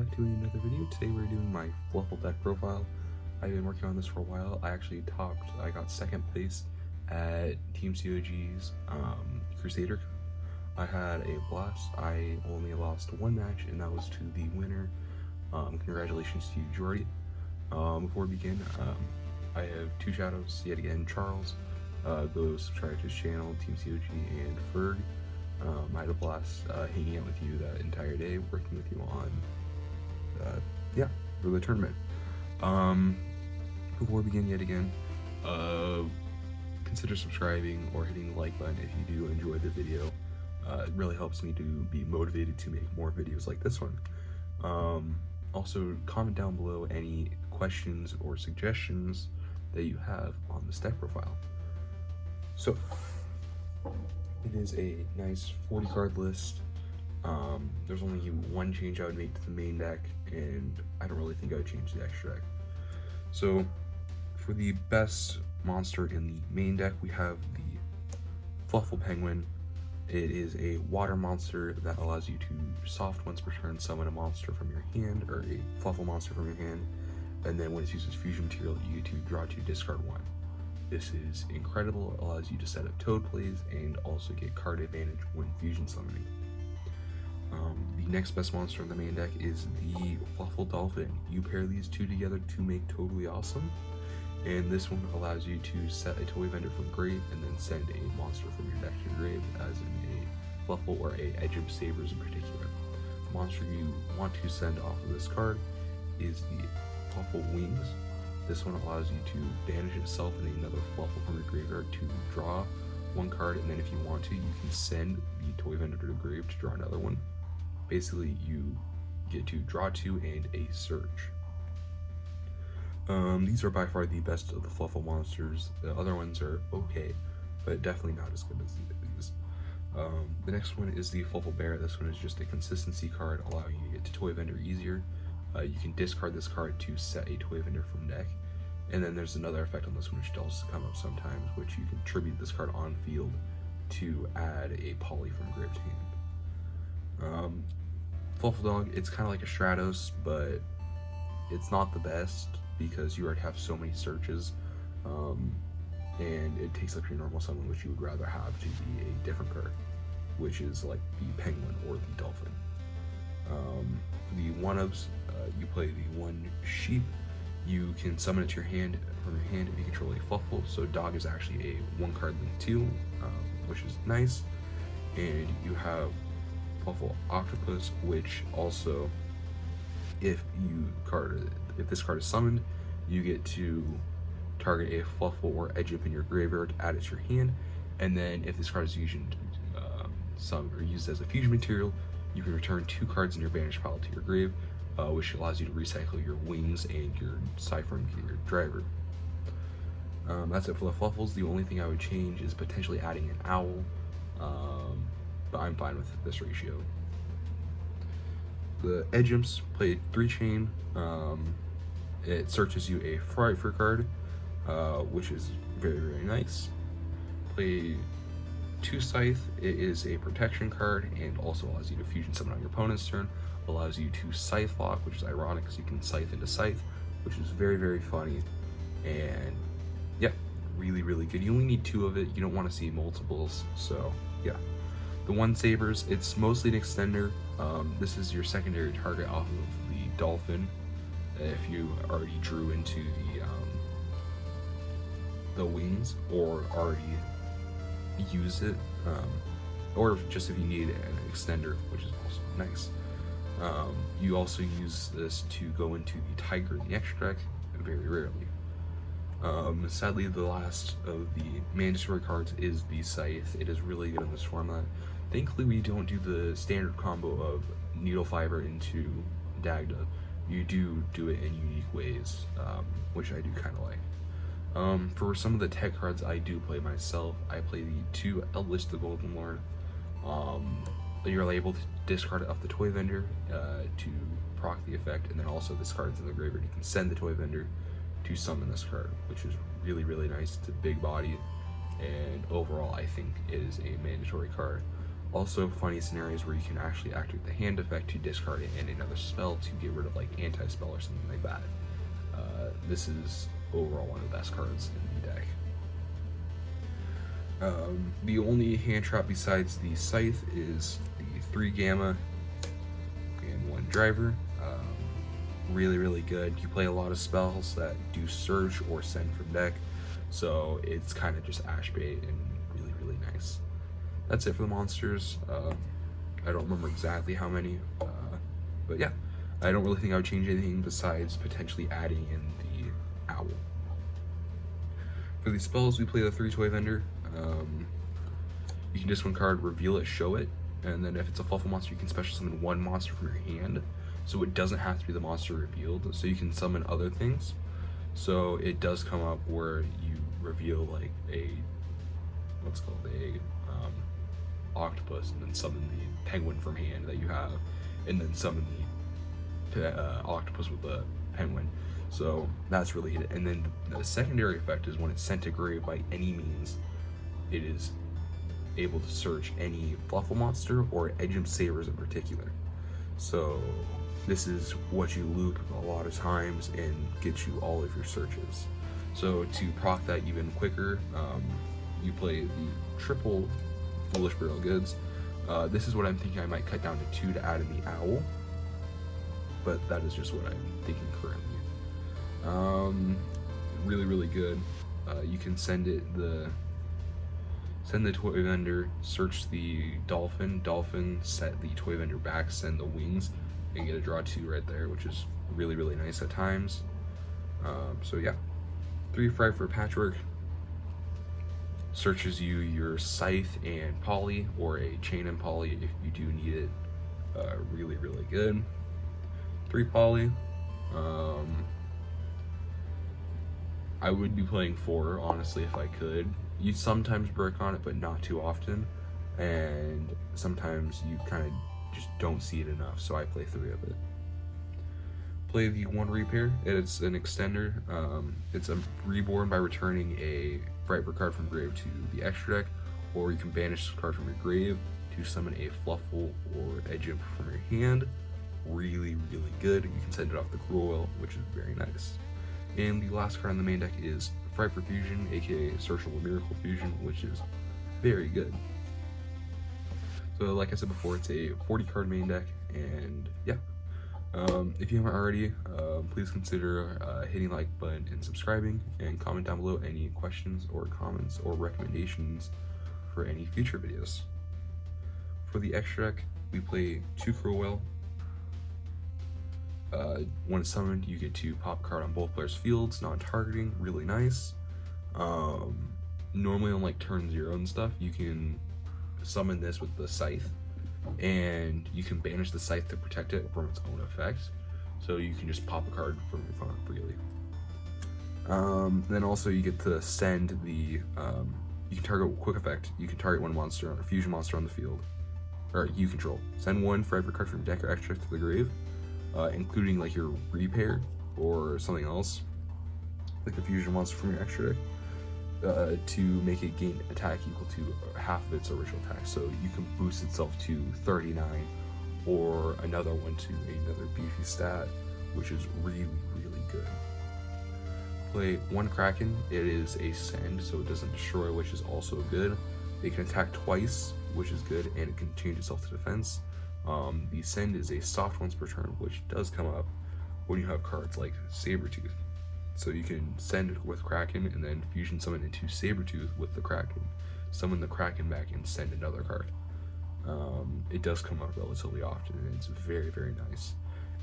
welcome back to another video. Today we're doing my fluffal deck profile. I've been working on this for a while. I got second place at Team COG's Crusader Cup. I had a blast. I only lost one match, and that was to the winner. Congratulations to you, Jordy. Before we begin, I have two shoutouts yet again. Charles, go subscribe to his channel, Team COG, and Ferg. I had a blast hanging out with you that entire day, working with you on, for the tournament. Before we begin yet again, consider subscribing or hitting the like button if you do enjoy the video. It really helps me to be motivated to make more videos like this one. Also, comment down below any questions or suggestions that you have on this deck profile. So, it is a nice 40 card list. There's only one change I would make to the main deck, and I don't really think I would change the extra deck. So for the best monster in the main deck, we have the Fluffal Penguin. It is a water monster that allows you to soft once per turn summon a monster from your hand, or a Fluffal monster from your hand, and then when it uses fusion material, you get to draw 2, discard 1. This is incredible. It allows you to set up toad plays and also get card advantage when fusion summoning. The next best monster in the main deck is the Fluffal Dolphin. You pair these two together to make Totally Awesome, and this one allows you to set a toy vendor from grave and then send a monster from your deck to grave, as in a Fluffal or a Edge of Sabers in particular. The monster you want to send off of this card is the Fluffal Wings. This one allows you to banish itself and another Fluffal from your graveyard to draw one card, and then if you want to, you can send the toy vendor to the grave to draw another one. Basically, you get to draw 2 and a search. These are by far the best of the Fluffal monsters. The other ones are okay, but definitely not as good as these. The next one is the Fluffal Bear. This one is just a consistency card, allowing you to get to toy vendor easier. You can discard this card to set a toy vendor from deck. And then there's another effect on this one which does come up sometimes, which you can tribute this card on field to add a poly from grave to hand. Fluffal Dog, it's kind of like a Stratos, but it's not the best because you already have so many searches, and it takes up your normal summon, which you would rather have to be a different card, which is like the Penguin or the Dolphin. For the one-ups, you play the one Sheep. You can summon it to your hand from your hand if you control a Fluffal. So Dog is actually a 1-card link too, which is nice. And you have Fluffal Octopus, which also, if this card is summoned, you get to target a Fluffal or Edge Imp in your graveyard, add it to your hand, and then if this card is used as a fusion material, you can return 2 cards in your banish pile to your grave, which allows you to recycle your Wings and your Cypher Gear Driver. That's it for the Fluffals. The only thing I would change is potentially adding an Owl, but I'm fine with this ratio. The Edge Imps play 3-chain. It searches you a Frightfur card, which is very, very nice. Play 2 Scythe. It is a protection card and also allows you to fusion summon on your opponent's turn. Allows you to Scythe lock, which is ironic because you can Scythe into Scythe, which is very, very funny. And yeah, really, really good. You only need 2 of it. You don't want to see multiples, so yeah. The One Sabers, it's mostly an extender. This is your secondary target off of the Dolphin if you already drew into the Wings or already use it, or just if you need an extender, which is also nice. You also use this to go into the Tiger in the extra deck, very rarely. Sadly, the last of the mandatory cards is the Scythe. It is really good in this format. Thankfully, we don't do the standard combo of Needle Fiber into Dagda. You do it in unique ways, which I do kind of like. For some of the tech cards I do play myself, I play the 2 Eldritch the Golden Lord. You're able to discard it off the toy vendor to proc the effect, and then also this card is in the graveyard. You can send the toy vendor to summon this card, which is really, really nice. It's a big body, and overall I think it is a mandatory card. Also, funny scenarios where you can actually activate the hand effect to discard it and another spell to get rid of like anti-spell or something like that. This is overall one of the best cards in the deck. The only hand trap besides the Scythe is the 3 Gamma and 1 Driver. Really, really good. You play a lot of spells that do search or send from deck, so it's kind of just ash bait and really, really nice. That's it for the monsters. I don't remember exactly how many, but yeah, I don't really think I would change anything besides potentially adding in the Owl. For these spells, we play the 3 Toy Vendor. You can discard one card, reveal it, show it, and then if it's a fluffal monster, you can special summon 1 monster from your hand. So it doesn't have to be the monster revealed, so you can summon other things. So it does come up where you reveal like a, what's called a octopus, and then summon the penguin from hand that you have, and then summon the octopus with the penguin. So that's really it. And then the secondary effect is when it's sent to grave by any means, it is able to search any fluffal monster or edge imp sabers in particular. So this is what you loop a lot of times and gets you all of your searches. So to proc that even quicker, you play the triple Foolish Burial Goods. This is what I'm thinking I might cut down to 2 to add in the Owl, but that is just what I'm thinking currently. Really, really good. You can send the Toy Vendor, search the Dolphin, set the Toy Vendor back, send the wings, and get a draw 2 right there, which is really, really nice at times. So yeah, 3 Fry for Patchwork searches you your Scythe and Poly, or a Chain and Poly if you do need it. Really, really good. 3 Poly. I would be playing 4, honestly, if I could. You sometimes break on it, but not too often. And sometimes you kind of just don't see it enough, so I play 3 of it. Play the 1 Repair. It's an extender. It's a reborn by returning a Frightful card from grave to the extra deck, or you can banish this card from your grave to summon a Fluffal or Edge Imp from your hand. Really, really good. You can send it off the Cruel, which is very nice. And the last card on the main deck is Frightful Fusion, aka Searchable Miracle Fusion, which is very good. So like I said before, it's a 40 card main deck, and yeah. If you haven't already, please consider hitting the like button and subscribing, and comment down below any questions or comments or recommendations for any future videos. For the extra deck, we play 2 Crowell. When it's summoned, you get to pop a card on both players' fields, non-targeting, really nice. Normally on like turn 0 and stuff, you can summon this with the Scythe, and you can banish the Scythe to protect it from its own effect. So you can just pop a card from your opponent freely. Then also you get to send the, you can target quick effect. You can target 1 monster or fusion monster on the field, or you control. Send 1 for every card from deck or extra to the grave, including like your Repair or something else, like a fusion monster from your extra deck, to make it gain attack equal to half of its original attack. So you can boost itself to 39, or another one to another beefy stat, which is really, really good. Play 1 Kraken. It is a send, so it doesn't destroy, which is also good. It can attack twice, which is good, and it can change itself to defense. The send is a soft once per turn, which does come up when you have cards like Sabretooth. So you can send it with Kraken and then fusion summon into Sabretooth with the Kraken. Summon the Kraken back and send another card. It does come up relatively often, and it's very, very nice.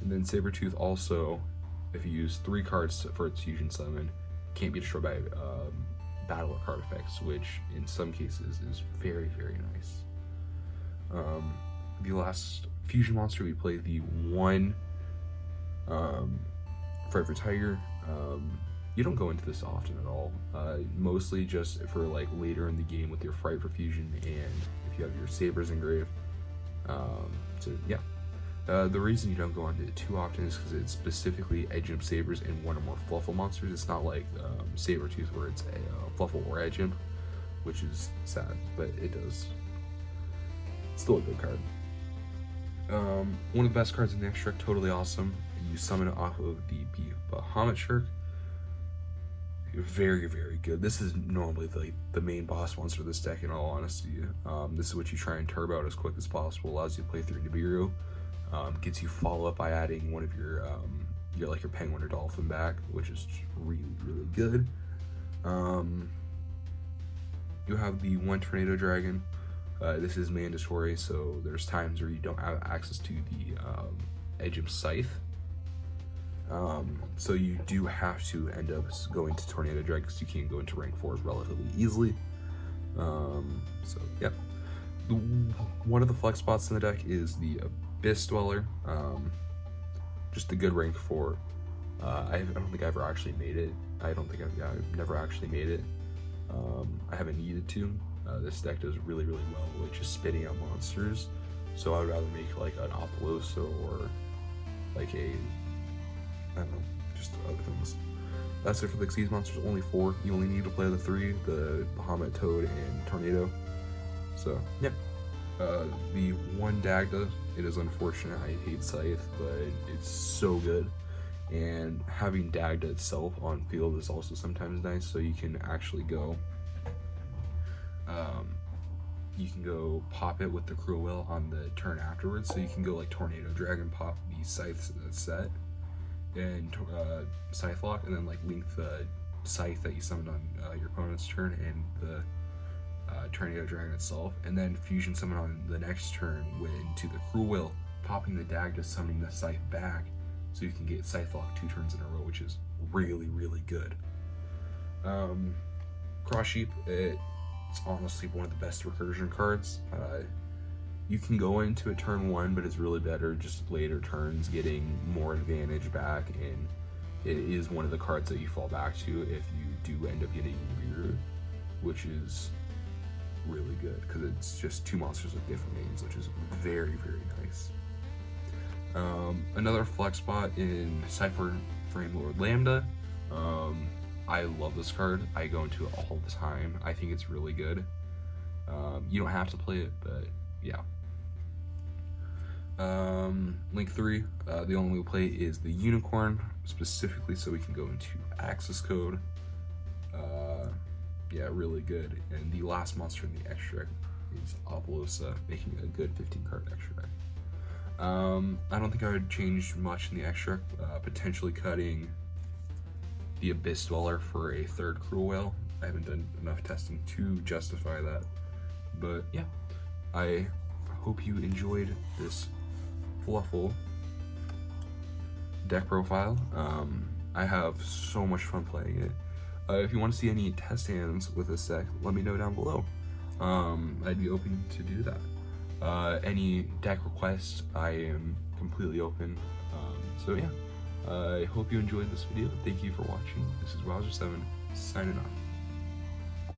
And then Sabretooth also, if you use 3 cards for its fusion summon, can't be destroyed by battle or card effects, which in some cases is very, very nice. The last fusion monster, we play the 1 Frightful Tiger. You don't go into this often at all, mostly just for like later in the game with your Frightful Fusion, and if you have your Sabers engrave. So yeah, the reason you don't go into it too often is because it's specifically Edge Imp Sabers and 1 or more Fluffal monsters. It's not like Sabretooth where it's a Fluffal or Edge Imp, which is sad, but it does. It's still a good card. One of the best cards in the extract, totally awesome. You summon it off of the Bahamut Shark. Very, very good. This is normally the main boss monster of this deck, in all honesty. This is what you try and turbo out as quick as possible. Allows you to play through Nibiru. Gets you follow up by adding one of your penguin or dolphin back, which is really, really good. You have the one tornado dragon. This is mandatory, so there's times where you don't have access to the Edge of Scythe. So you do have to end up going to Tornado Dragon because you can't go into rank 4 relatively easily. So yep. One of the flex spots in the deck is the Abyss Dweller. Just a good rank 4. I don't think I ever actually made it. I've never actually made it. I haven't needed to. This deck does really, really well with just spitting out monsters. So I would rather make like an Apolloso or like a, I don't know, just other things. That's it for the Xyz monsters, only 4. You only need to play the 3, the Bahamut, Toad, and Tornado. So, yeah. The one Dagda, it is unfortunate, I hate Scythe, but it's so good. And having Dagda itself on field is also sometimes nice, so you can actually go, pop it with the Cruel Will on the turn afterwards, so you can go like Tornado Dragon, pop the Scythe set, and Scythe Lock, and then like link the Scythe that you summoned on your opponent's turn and the Tornado Dragon itself, and then fusion summon on the next turn into the Cruel Will, popping the Dagda, summoning the Scythe back, so you can get Scythe Lock 2 turns in a row, which is really, really good. Cross Sheep, it's honestly one of the best recursion cards. You can go into it turn 1, but it's really better just later turns, getting more advantage back, and it is one of the cards that you fall back to if you do end up getting weird, which is really good because it's just 2 monsters with different names, which is very, very nice. Another flex spot in Cypher Frame Lord Lambda. I love this card. I go into it all the time. I think it's really good. You don't have to play it, but yeah. Link 3, the only way we play is the Unicorn, specifically so we can go into access code. Yeah, really good. And the last monster in the extract is Apollosa, making a good 15-card extract. I don't think I would change much in the extract, potentially cutting the Abyss Dweller for a 3rd Cruel Whale. I haven't done enough testing to justify that, but yeah, I hope you enjoyed this fluffal deck profile. I have so much fun playing it. If you want to see any test hands with this deck, let me know down below. I'd be open to do that. Any deck requests, I am completely open. So yeah, I hope you enjoyed this video. Thank you for watching. This is Wowzer7 signing off.